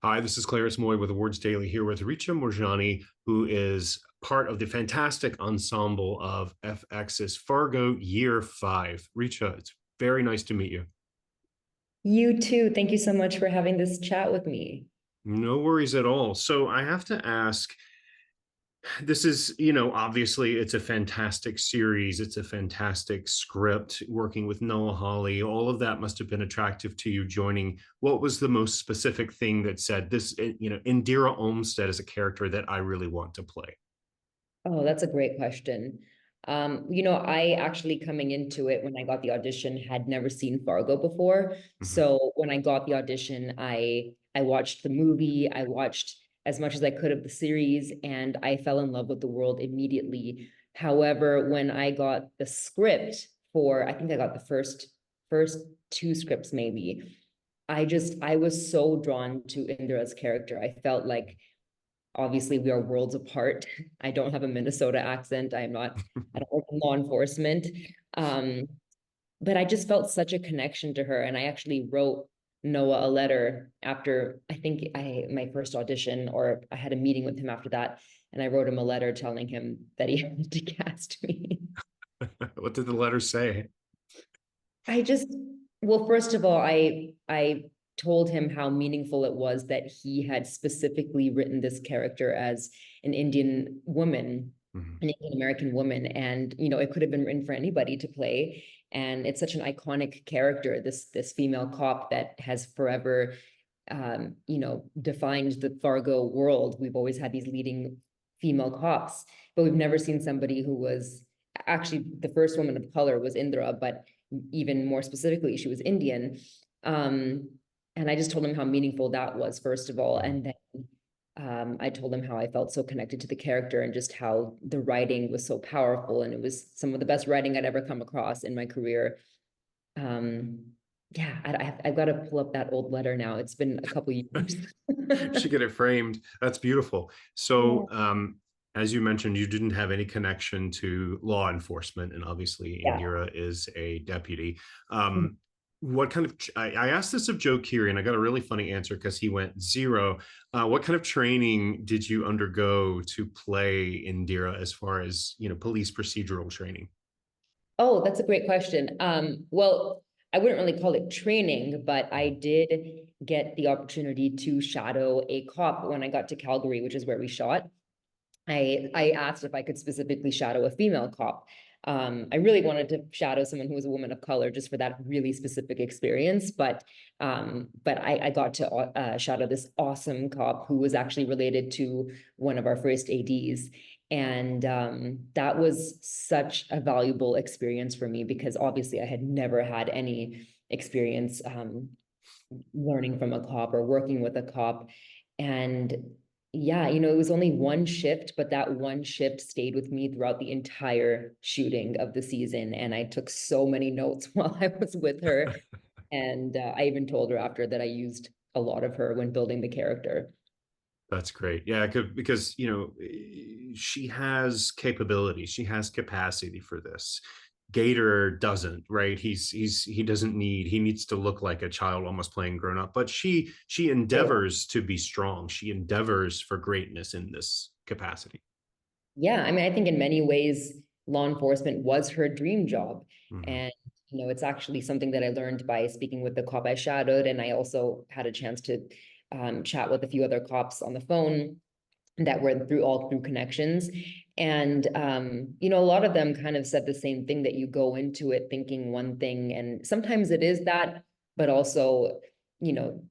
Hi, this is Clarence Moye with Awards Daily here with Richa Moorjani, who is part of the fantastic ensemble of FX's Fargo Year 5. Richa, it's very nice to meet you. You too. Thank you so much for having this chat with me. No worries at all. So I have to ask, this is, obviously it's a fantastic series. It's a fantastic script working with Noah Hawley. All of that must have been attractive to you joining. What was the most specific thing that said this, Indira Olmstead is a character that I really want to play? Oh, that's a great question. I actually coming into it when I got the audition had never seen Fargo before. Mhm. So when I got the audition, I watched the movie, I watched as much as I could of the series, and I fell in love with the world immediately. However, when I got the script for, I think I got the first two scripts maybe. I was so drawn to Indira's character. I felt like obviously we are worlds apart. I don't have a Minnesota accent. I don't work in law enforcement. Um, but I just felt such a connection to her. And I actually wrote Noah a letter after I think I my first audition, or I had a meeting with him after that. And I wrote him a letter telling him that he had to cast me. What did the letter say? I just, well, first of all, I told him how meaningful it was that he had specifically written this character as an Indian woman, Mhm. an Indian American woman, and it could have been written for anybody to play. And it's such an iconic character, this female cop that has forever, defined the Fargo world. We've always had these leading female cops, but we've never seen somebody who was actually the first woman of color was Indira, but even more specifically, she was Indian. Um, and I just told him how meaningful that was, first of all. Mhm. And then I told him how I felt so connected to the character and just how the writing was so powerful. And it was some of the best writing I'd ever come across in my career. Um, yeah, I've got to pull up that old letter now. It's been a couple years. Should get it framed. That's beautiful. Yeah. So, as you mentioned, you didn't have any connection to law enforcement, and obviously Yeah. Indira is a deputy. What kind of, I asked this of Joe Keery, and I got a really funny answer because he went zero. What kind of training did you undergo to play Indira as far as, police procedural training? Oh, that's a great question. Well, I wouldn't really call it training, but I did get the opportunity to shadow a cop when I got to Calgary, which is where we shot. I asked if I could specifically shadow a female cop. I really wanted to shadow someone who was a woman of color just for that really specific experience, but I got to shadow this awesome cop who was actually related to one of our first ADs. And that was such a valuable experience for me because obviously I had never had any experience learning from a cop or working with a cop. And yeah, it was only one shift, but that one shift stayed with me throughout the entire shooting of the season. And I took so many notes while I was with her. And I even told her after that I used a lot of her when building the character. That's great. Yeah, because she has capability, she has capacity for this. Gator doesn't, right? He doesn't need, he needs to look like a child almost playing grown up, but she endeavors to be strong. She endeavors for greatness in this capacity. Yeah, I mean, I think in many ways, law enforcement was her dream job. Mhm. And, it's actually something that I learned by speaking with the cop I shadowed. And I also had a chance to chat with a few other cops on the phone that were all through connections. And, a lot of them kind of said the same thing that you go into it thinking one thing. And sometimes it is that, but also, you know,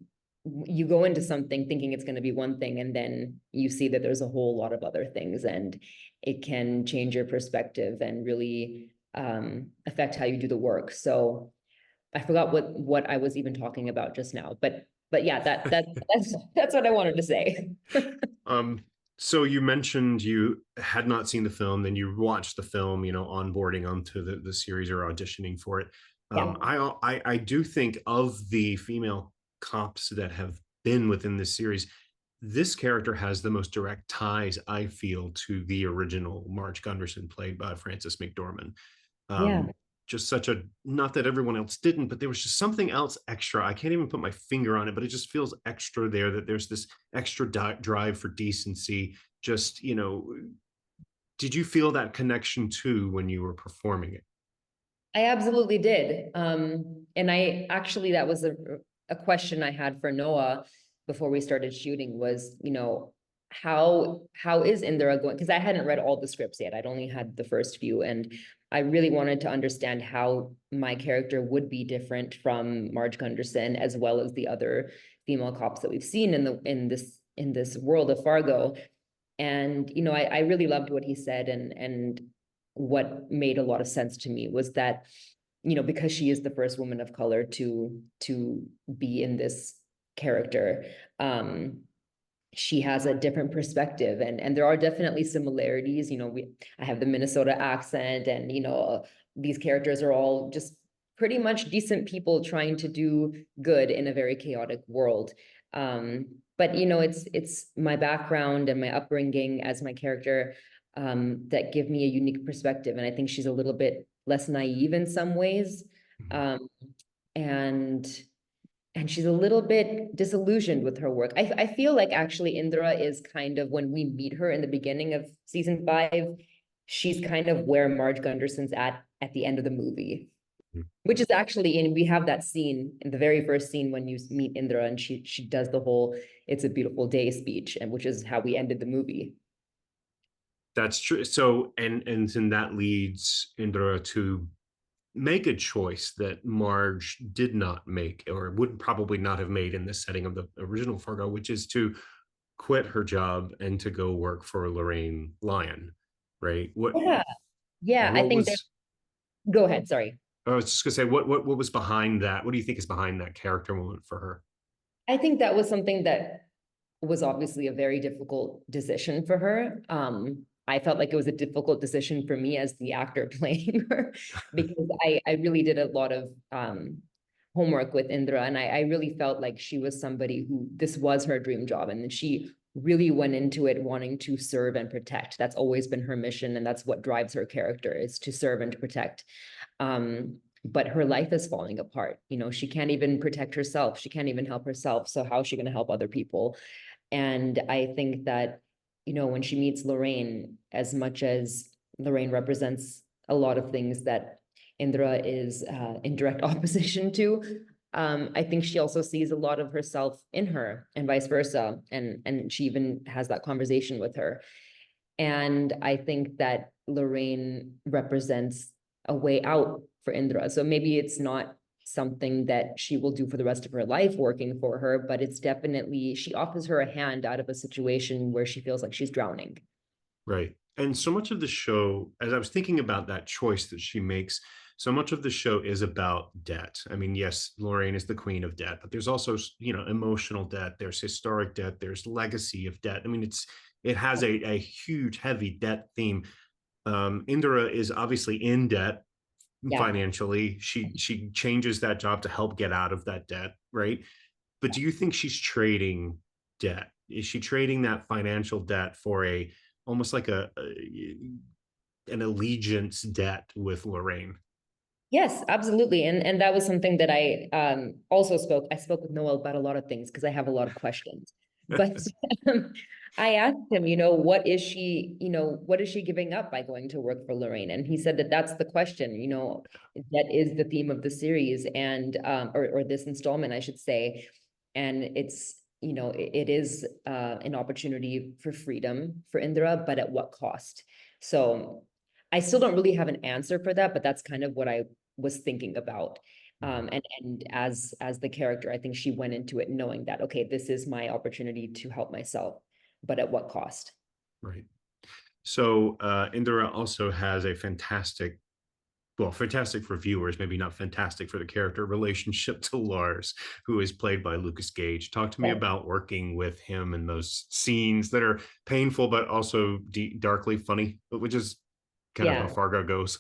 you go into something thinking it's going to be one thing and then you see that there's a whole lot of other things and it can change your perspective and really affect how you do the work. So I forgot what I was even talking about just now, but yeah, that's what I wanted to say. Um, so you mentioned you had not seen the film, then you watched the film, onboarding onto the series or auditioning for it. Yeah. I do think of the female cops that have been within this series, this character has the most direct ties, I feel, to the original Marge Gunderson, played by Frances McDormand. Yeah. Um, just such a, not that everyone else didn't, but there was just something else extra. I can't even put my finger on it, but it just feels extra there, that there's this extra drive for decency. Just, did you feel that connection too when you were performing it? I absolutely did. And I actually, that was a question I had for Noah before we started shooting was, how is Indira going? Because I hadn't read all the scripts yet. I'd only had the first few. And I really wanted to understand how my character would be different from Marge Gunderson, as well as the other female cops that we've seen in this world of Fargo. And I really loved what he said, and what made a lot of sense to me was that, because she is the first woman of color to be in this character, she has a different perspective, and there are definitely similarities. I have the Minnesota accent, and these characters are all just pretty much decent people trying to do good in a very chaotic world. But it's my background and my upbringing as my character, that give me a unique perspective, and I think she's a little bit less naive in some ways, um, and she's a little bit disillusioned with her work. I feel like actually Indira is kind of, when we meet her in the beginning of season 5, she's kind of where Marge Gunderson's at the end of the movie, which is actually, and we have that scene in the very first scene when you meet Indira, and she does the whole "It's a Beautiful Day" speech, and which is how we ended the movie. That's true. So, and then that leads Indra to make a choice that Marge did not make, or would probably not have made in the setting of the original Fargo, which is to quit her job and to go work for Lorraine Lyon, right? Yeah, yeah, I What think there's, was, go ahead, sorry. I was just gonna say, what was behind that? What do you think is behind that character moment for her? I think that was something that was obviously a very difficult decision for her. I felt like it was a difficult decision for me as the actor playing her, because I really did a lot of homework with Indra, and I really felt like she was somebody who, this was her dream job, and then she really went into it wanting to serve and protect. That's always been her mission, and that's what drives her character, is to serve and to protect. But her life is falling apart. She can't even protect herself. She can't even help herself. So how is she going to help other people? And I think that, when she meets Lorraine, as much as Lorraine represents a lot of things that Indra is in direct opposition to, I think she also sees a lot of herself in her, and vice versa. And she even has that conversation with her. And I think that Lorraine represents a way out for Indra. So maybe it's not something that she will do for the rest of her life working for her, but it's definitely, she offers her a hand out of a situation where she feels like she's drowning. Right. And so much of the show, as I was thinking about that choice that she makes, so much of the show is about debt. I mean, yes, Lorraine is the queen of debt, but there's also, emotional debt, there's historic debt, there's legacy of debt. I mean, it has a huge, heavy debt theme. Indira is obviously in debt Yeah. financially. She changes that job to help get out of that debt, right? But do you think she's trading debt? Is she trading that financial debt for a, almost like an allegiance debt with Lorraine? Yes, absolutely. And that was something that I spoke with Noel about a lot of things because I have a lot of questions. But I asked him, what is she giving up by going to work for Lorraine? And he said that that's the question, that is the theme of the series, and or this installment, I should say. And it's, it is an opportunity for freedom for Indira, but at what cost? So I still don't really have an answer for that, but that's kind of what I was thinking about. And as the character, I think she went into it knowing that, okay, this is my opportunity to help myself, but at what cost? Right. So Indira also has a fantastic, well, fantastic for viewers, maybe not fantastic for the character, relationship to Lars, who is played by Lucas Gage. Talk to me Yeah. about working with him in those scenes that are painful, but also darkly funny, which is kind of how Yeah. Fargo goes.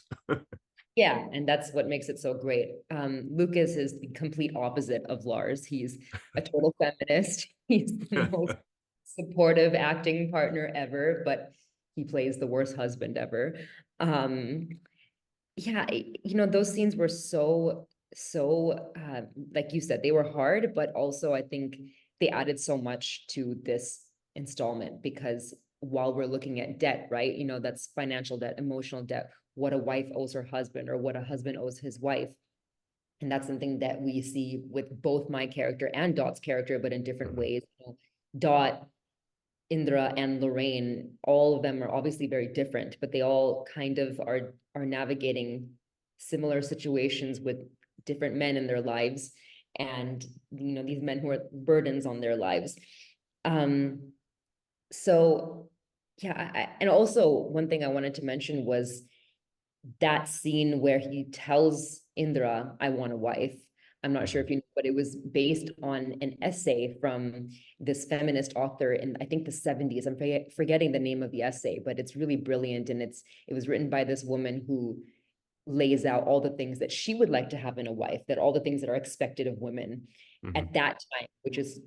Yeah, and that's what makes it so great. Lucas is the complete opposite of Lars. He's a total feminist. He's the most supportive acting partner ever, but he plays the worst husband ever. Um, Yeah, those scenes were like you said, they were hard, but also I think they added so much to this installment because while we're looking at debt, right? That's financial debt, emotional debt, what a wife owes her husband or what a husband owes his wife. And that's something that we see with both my character and Dot's character, but in different Mhm. ways. Dot, Indra, and Lorraine, all of them are obviously very different, but they all kind of are navigating similar situations with different men in their lives, and these men who are burdens on their lives. Um, so yeah, and also one thing I wanted to mention was that scene where he tells Indra, I want a wife. I'm not sure Mhm. if you know, but it was based on an essay from this feminist author in, I think, the 70s. I'm forgetting the name of the essay, but it's really brilliant. And it was written by this woman who lays out all the things that she would like to have in a wife, that all the things that are expected of women Mhm. at that time, which is,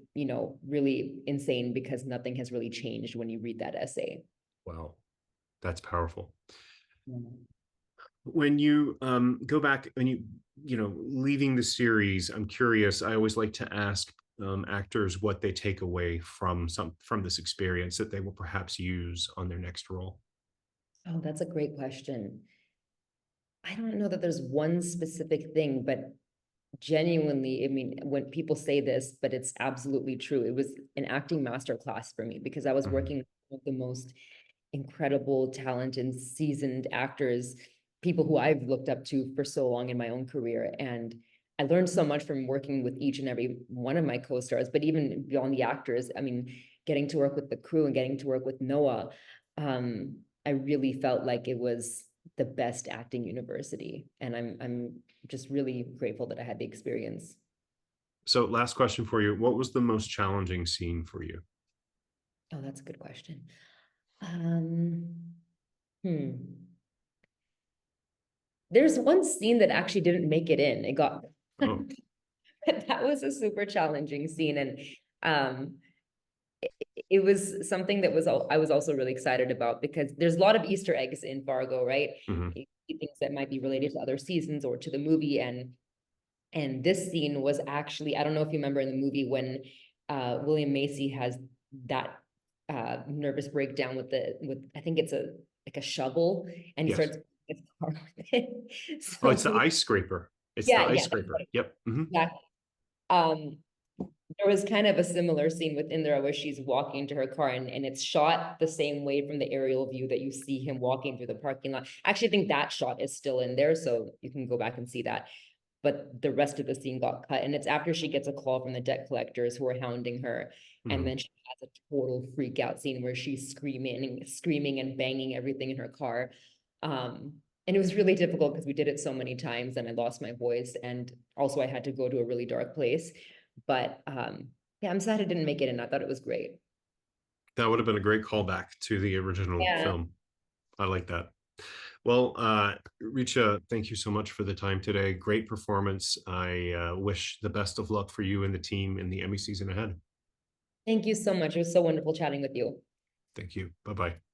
really insane because nothing has really changed when you read that essay. Wow, that's powerful. Mm. When you go back and leaving the series, I'm curious. I always like to ask actors what they take away from this experience that they will perhaps use on their next role. Oh, that's a great question. I don't know that there's one specific thing, but genuinely, I mean, when people say this, but it's absolutely true. It was an acting masterclass for me because I was Mhm. working with the most incredible, talented, seasoned actors, people who I've looked up to for so long in my own career. And I learned so much from working with each and every one of my co-stars, but even beyond the actors, I mean, getting to work with the crew and getting to work with Noah, I really felt like it was the best acting university. And I'm just really grateful that I had the experience. So, last question for you: what was the most challenging scene for you? Oh, that's a good question. Um, hmm. There's one scene that actually didn't make it in. It got Oh. that was a super challenging scene, and um, it was something that I was also really excited about because there's a lot of Easter eggs in Fargo, right? Mhm. Things that might be related to other seasons or to the movie, and this scene was actually, I don't know if you remember in the movie when William Macy has that nervous breakdown with I think it's a like a shovel, and he Yes. starts his car with it. Oh, it's the So ice scraper. It's the yeah, ice yeah, scraper. Yep. Mhm. exactly. Um, there was kind of a similar scene with Indra where she's walking to her car, and it's shot the same way from the aerial view that you see him walking through the parking lot. I actually think that shot is still in there, so you can go back and see that. But the rest of the scene got cut, and it's after she gets a call from the debt collectors who are hounding her, and Mhm. then she has a total freak out scene where she's screaming and banging everything in her car. And it was really difficult because we did it so many times and I lost my voice, and also I had to go to a really dark place. But yeah, I'm sad I didn't make it, and I thought it was great. That would have been a great callback to the original Yeah. film. I like that. Well, Richa, thank you so much for the time today. Great performance. I wish the best of luck for you and the team in the Emmy season ahead. Thank you so much. It was so wonderful chatting with you. Thank you. Bye bye.